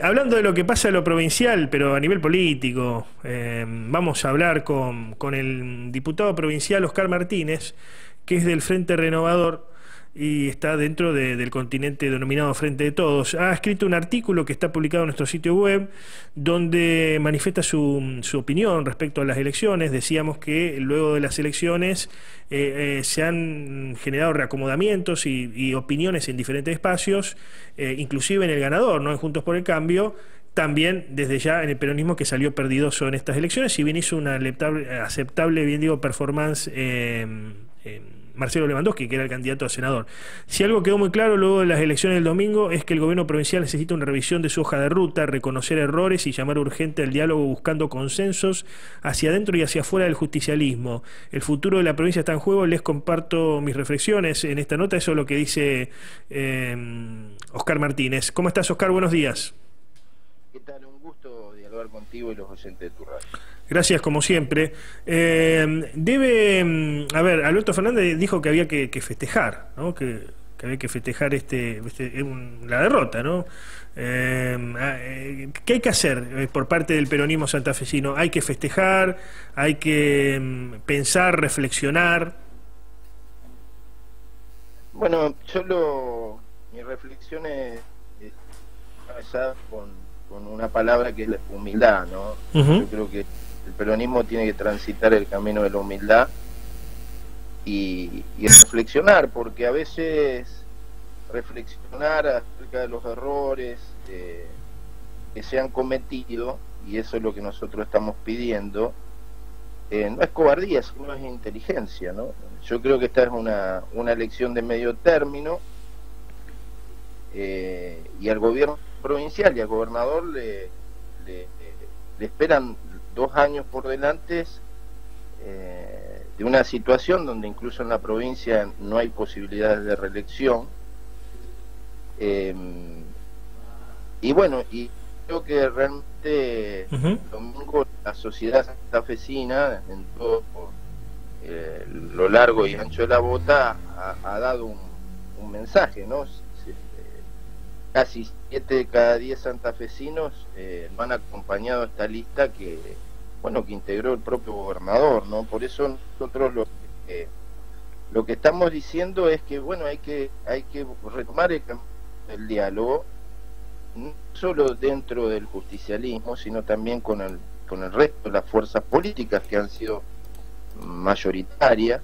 Hablando de lo que pasa en lo provincial, pero a nivel político, vamos a hablar con el diputado provincial Oscar Martínez, que es del Frente Renovador y está dentro del continente denominado Frente de Todos. Ha escrito un artículo que está publicado en nuestro sitio web donde manifiesta su opinión respecto a las elecciones. Decíamos que luego de las elecciones se han generado reacomodamientos y opiniones en diferentes espacios, inclusive en el ganador, ¿no? En Juntos por el Cambio. También desde ya en el peronismo, que salió perdidoso en estas elecciones, si bien hizo una aceptable, bien digo, performance Marcelo Lewandowski, que era el candidato a senador. Si algo quedó muy claro luego de las elecciones del domingo es que el gobierno provincial necesita una revisión de su hoja de ruta, reconocer errores y llamar urgente al diálogo buscando consensos hacia adentro y hacia afuera del justicialismo. El futuro de la provincia está en juego. Les comparto mis reflexiones en esta nota. Eso es lo que dice Oscar Martínez. ¿Cómo estás, Oscar? Buenos días. ¿Qué tal? Un gusto dialogar contigo y los oyentes de tu radio. Gracias, como siempre. A ver, Alberto Fernández dijo que había que festejar, ¿no? Que había que festejar la derrota, ¿no? ¿Qué hay que hacer por parte del peronismo santafesino? ¿Hay que festejar? ¿Hay que pensar, reflexionar? Bueno, mi reflexión es basada con una palabra que es la humildad, ¿no? Yo creo que el peronismo tiene que transitar el camino de la humildad y reflexionar, porque a veces reflexionar acerca de los errores que se han cometido, y eso es lo que nosotros estamos pidiendo, no es cobardía, sino es inteligencia, ¿no? Yo creo que esta es una elección de medio término, y al gobierno provincial y al gobernador le esperan 2 años por delante de una situación donde incluso en la provincia no hay posibilidades de reelección, y bueno, y creo que realmente el domingo la sociedad santafesina en todo lo largo y ancho de la bota ha dado un mensaje, ¿no? Casi 7 de cada 10 santafesinos van acompañado a esta lista que integró el propio gobernador, ¿no? Por eso nosotros lo que estamos diciendo es que hay que retomar el diálogo, no solo dentro del justicialismo, sino también con el resto de las fuerzas políticas que han sido mayoritarias,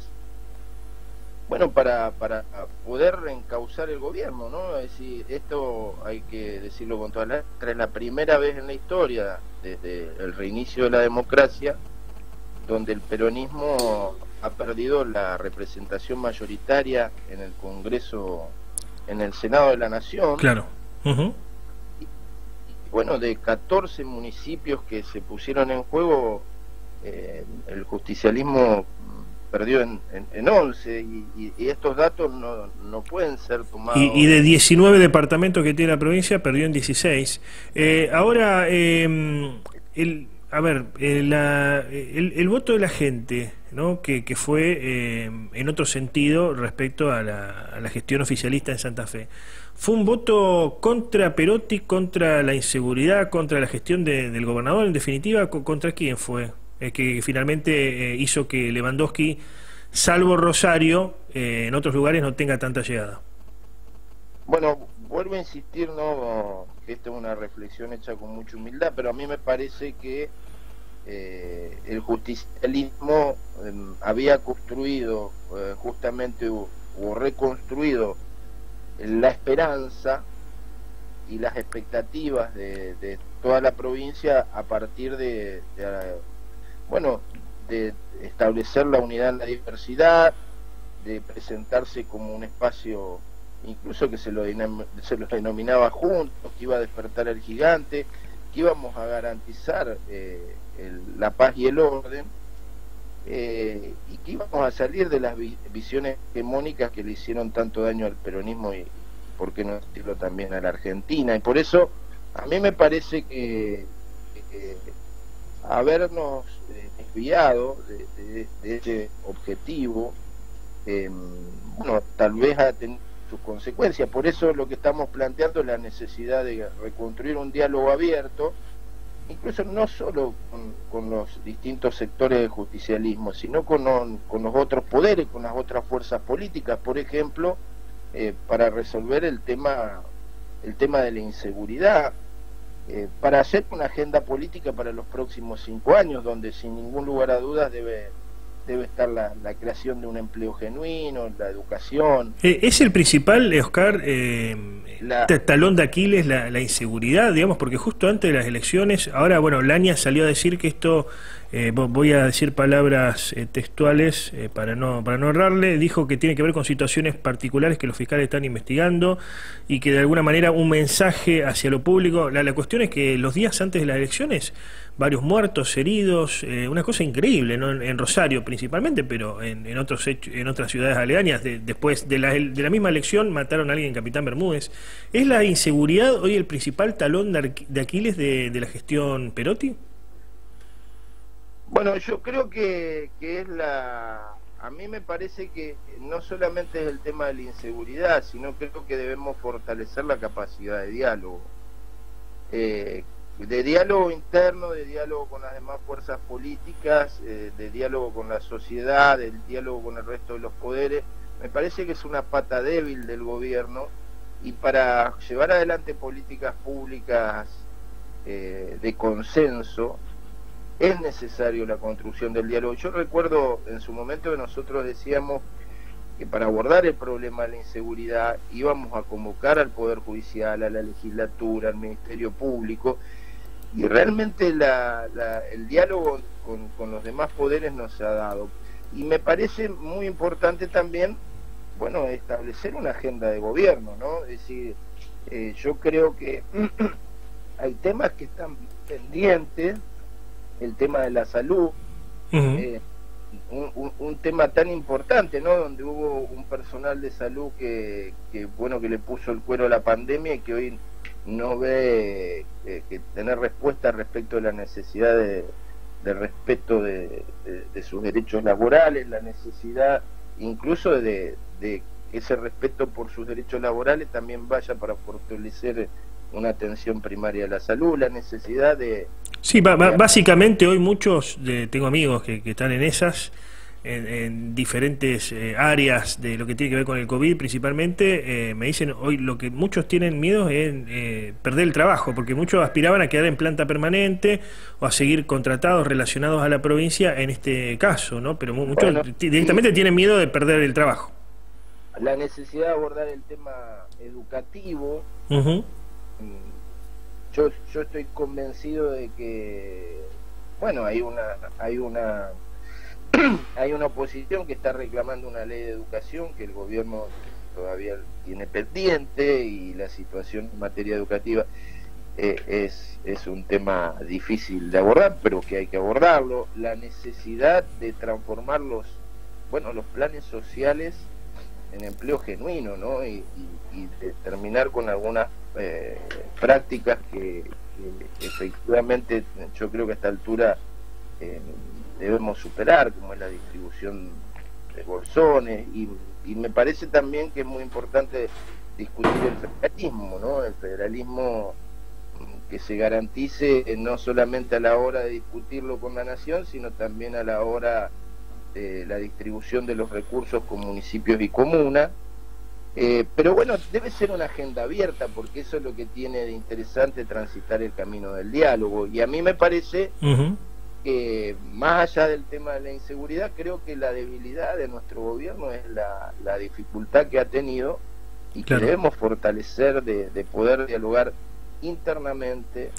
para poder reencauzar el gobierno, ¿no? Es decir, esto hay que decirlo con todas las letras, es la primera vez en la historia, desde el reinicio de la democracia, donde el peronismo ha perdido la representación mayoritaria en el Congreso, en el Senado de la Nación. Claro. De 14 municipios que se pusieron en juego, el justicialismo perdió en 11, y estos datos no pueden ser tomados. Y de 19 departamentos que tiene la provincia, perdió en 16. Ahora, el voto de la gente, ¿no? que fue en otro sentido respecto a la gestión oficialista en Santa Fe, ¿fue un voto contra Perotti, contra la inseguridad, contra la gestión del gobernador? En definitiva, ¿contra quién fue? Que finalmente hizo que Lewandowski, salvo Rosario, en otros lugares no tenga tanta llegada. Bueno, vuelvo a insistir, ¿no?, que esta es una reflexión hecha con mucha humildad, pero a mí me parece que el justicialismo había construido justamente o reconstruido la esperanza y las expectativas de toda la provincia a partir de establecer la unidad en la diversidad, de presentarse como un espacio incluso que se lo denominaba juntos, que iba a despertar el gigante, que íbamos a garantizar la paz y el orden, y que íbamos a salir de las visiones hegemónicas que le hicieron tanto daño al peronismo y, por qué no decirlo, también a la Argentina. Y por eso a mí me parece que habernos desviado de ese objetivo, tal vez ha tenido sus consecuencias. Por eso lo que estamos planteando es la necesidad de reconstruir un diálogo abierto, incluso no solo con los distintos sectores del justicialismo, sino con los otros poderes, con las otras fuerzas políticas, por ejemplo, para resolver el tema de la inseguridad, para hacer una agenda política para los próximos 5 años, donde sin ningún lugar a dudas debe estar la creación de un empleo genuino, la educación. ¿Es el principal, Oscar, talón de Aquiles la inseguridad, digamos? Porque justo antes de las elecciones, ahora, bueno, Laña salió a decir que esto, voy a decir palabras textuales para no errarle, dijo que tiene que ver con situaciones particulares que los fiscales están investigando y que de alguna manera un mensaje hacia lo público. La cuestión es que los días antes de las elecciones, varios muertos, heridos, una cosa increíble, ¿no? En Rosario principalmente, pero en otras ciudades aledañas. Después de la misma elección mataron a alguien en Capitán Bermúdez. ¿Es la inseguridad hoy el principal talón de Aquiles de la gestión Perotti? Bueno, yo creo que es a mí me parece que no solamente es el tema de la inseguridad, sino creo que debemos fortalecer la capacidad de diálogo. De diálogo interno, de diálogo con las demás fuerzas políticas, de diálogo con la sociedad, del diálogo con el resto de los poderes. Me parece que es una pata débil del gobierno, y para llevar adelante políticas públicas de consenso es necesario la construcción del diálogo. Yo recuerdo en su momento que nosotros decíamos que para abordar el problema de la inseguridad íbamos a convocar al Poder Judicial, a la legislatura, al Ministerio Público, y realmente el diálogo con los demás poderes no se ha dado. Y me parece muy importante también, bueno, establecer una agenda de gobierno, ¿no? Es decir, yo creo que hay temas que están pendientes, el tema de la salud, un tema tan importante, ¿no? Donde hubo un personal de salud que le puso el cuero a la pandemia y que hoy no ve que tener respuesta respecto de la necesidad de respeto de sus derechos laborales, la necesidad incluso de que ese respeto por sus derechos laborales también vaya para fortalecer una atención primaria de la salud, la necesidad de... Sí, básicamente hoy tengo amigos que están en esas, en diferentes áreas de lo que tiene que ver con el COVID principalmente, me dicen hoy lo que muchos tienen miedo es perder el trabajo, porque muchos aspiraban a quedar en planta permanente o a seguir contratados relacionados a la provincia en este caso, ¿no? Pero muchos directamente tienen miedo de perder el trabajo. La necesidad de abordar el tema educativo. Yo estoy convencido de que, bueno, hay una oposición que está reclamando una ley de educación que el gobierno todavía tiene pendiente, y la situación en materia educativa es un tema difícil de abordar, pero que hay que abordarlo. La necesidad de transformar los planes sociales en empleo genuino, ¿no? Y de terminar con algunas prácticas que efectivamente yo creo que a esta altura debemos superar, como es la distribución de bolsones, y me parece también que es muy importante discutir el federalismo, ¿no? El federalismo que se garantice no solamente a la hora de discutirlo con la nación, sino también a la hora de la distribución de los recursos con municipios y comunas. Pero bueno, debe ser una agenda abierta, porque eso es lo que tiene de interesante transitar el camino del diálogo. Y a mí me parece que, más allá del tema de la inseguridad, creo que la debilidad de nuestro gobierno es la dificultad que ha tenido, y que debemos fortalecer de poder dialogar internamente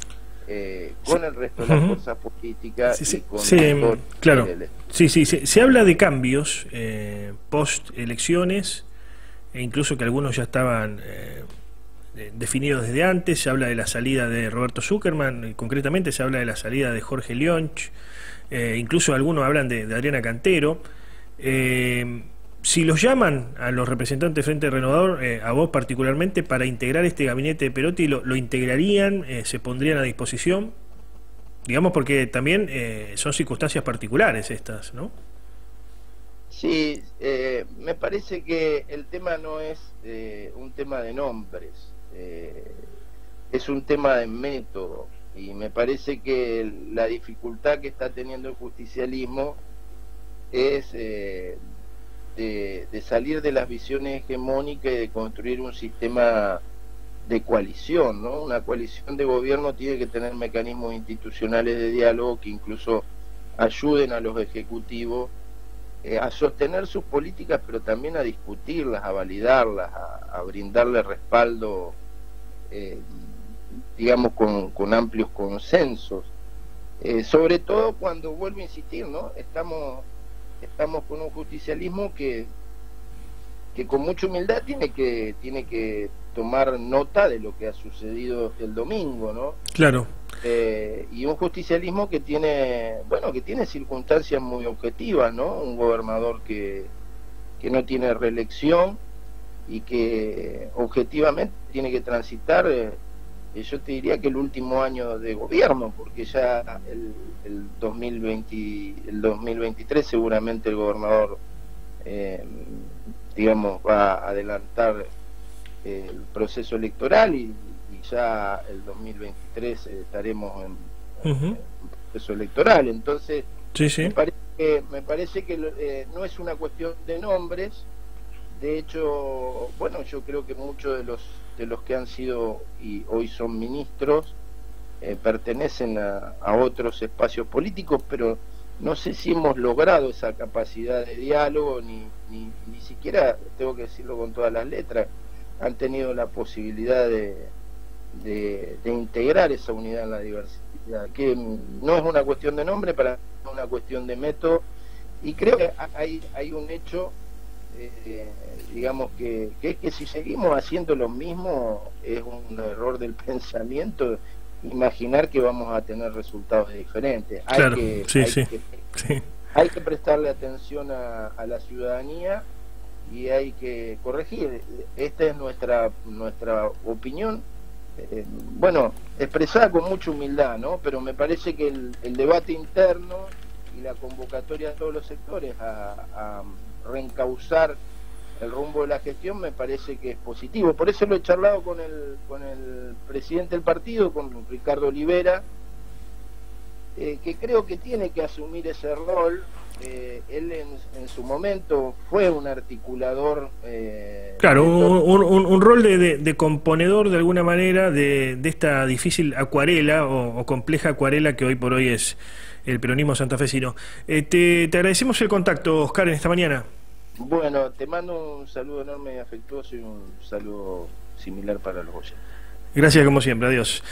con el resto de las fuerzas políticas y con claro. Se habla de cambios post elecciones, e incluso que algunos ya estaban definidos desde antes. Se habla de la salida de Roberto Zuckerman, concretamente se habla de la salida de Jorge Lionch, incluso algunos hablan de Adriana Cantero. Si los llaman a los representantes de Frente Renovador, a vos particularmente, para integrar este gabinete de Perotti, ¿lo integrarían? ¿Se pondrían a disposición? Digamos, porque también son circunstancias particulares estas, ¿no? Sí, me parece que el tema no es un tema de nombres, es un tema de método, y me parece que la dificultad que está teniendo el justicialismo es de salir de las visiones hegemónicas y de construir un sistema de coalición, ¿no? Una coalición de gobierno tiene que tener mecanismos institucionales de diálogo que incluso ayuden a los ejecutivos a sostener sus políticas, pero también a discutirlas, a validarlas, a brindarle respaldo, digamos, con amplios consensos. Sobre todo cuando, vuelvo a insistir, ¿no? Estamos con un justicialismo que con mucha humildad tiene que tomar nota de lo que ha sucedido el domingo, ¿no? Claro. Y un justicialismo que tiene circunstancias muy objetivas, ¿no? Un gobernador que no tiene reelección y que objetivamente tiene que transitar, yo te diría que el último año de gobierno, porque ya el 2023 seguramente el gobernador digamos, va a adelantar el proceso electoral y ya el 2023 estaremos en proceso electoral. Entonces, sí, sí. Me parece que no es una cuestión de nombres. De hecho, bueno, yo creo que muchos de los que han sido y hoy son ministros pertenecen a otros espacios políticos, pero no sé si hemos logrado esa capacidad de diálogo, ni siquiera, tengo que decirlo con todas las letras, han tenido la posibilidad de integrar esa unidad en la diversidad, que no es una cuestión de nombre, para mí es una cuestión de método, y creo que hay un hecho, digamos, que es que si seguimos haciendo lo mismo, es un error del pensamiento imaginar que vamos a tener resultados diferentes. Claro, hay que prestarle atención a la ciudadanía y hay que corregir. Esta es nuestra opinión, bueno, expresada con mucha humildad, ¿no? Pero me parece que el debate interno y la convocatoria a todos los sectores a reencauzar el rumbo de la gestión me parece que es positivo. Por eso lo he charlado con el presidente del partido, con Ricardo Olivera, que creo que tiene que asumir ese rol. Él en su momento fue un articulador, claro, un rol de componedor de alguna manera de esta difícil acuarela o compleja acuarela que hoy por hoy es el peronismo santafesino. Te agradecemos el contacto, Oscar, en esta mañana. Bueno, te mando un saludo enorme y afectuoso y un saludo similar para los oyentes. Gracias como siempre, adiós.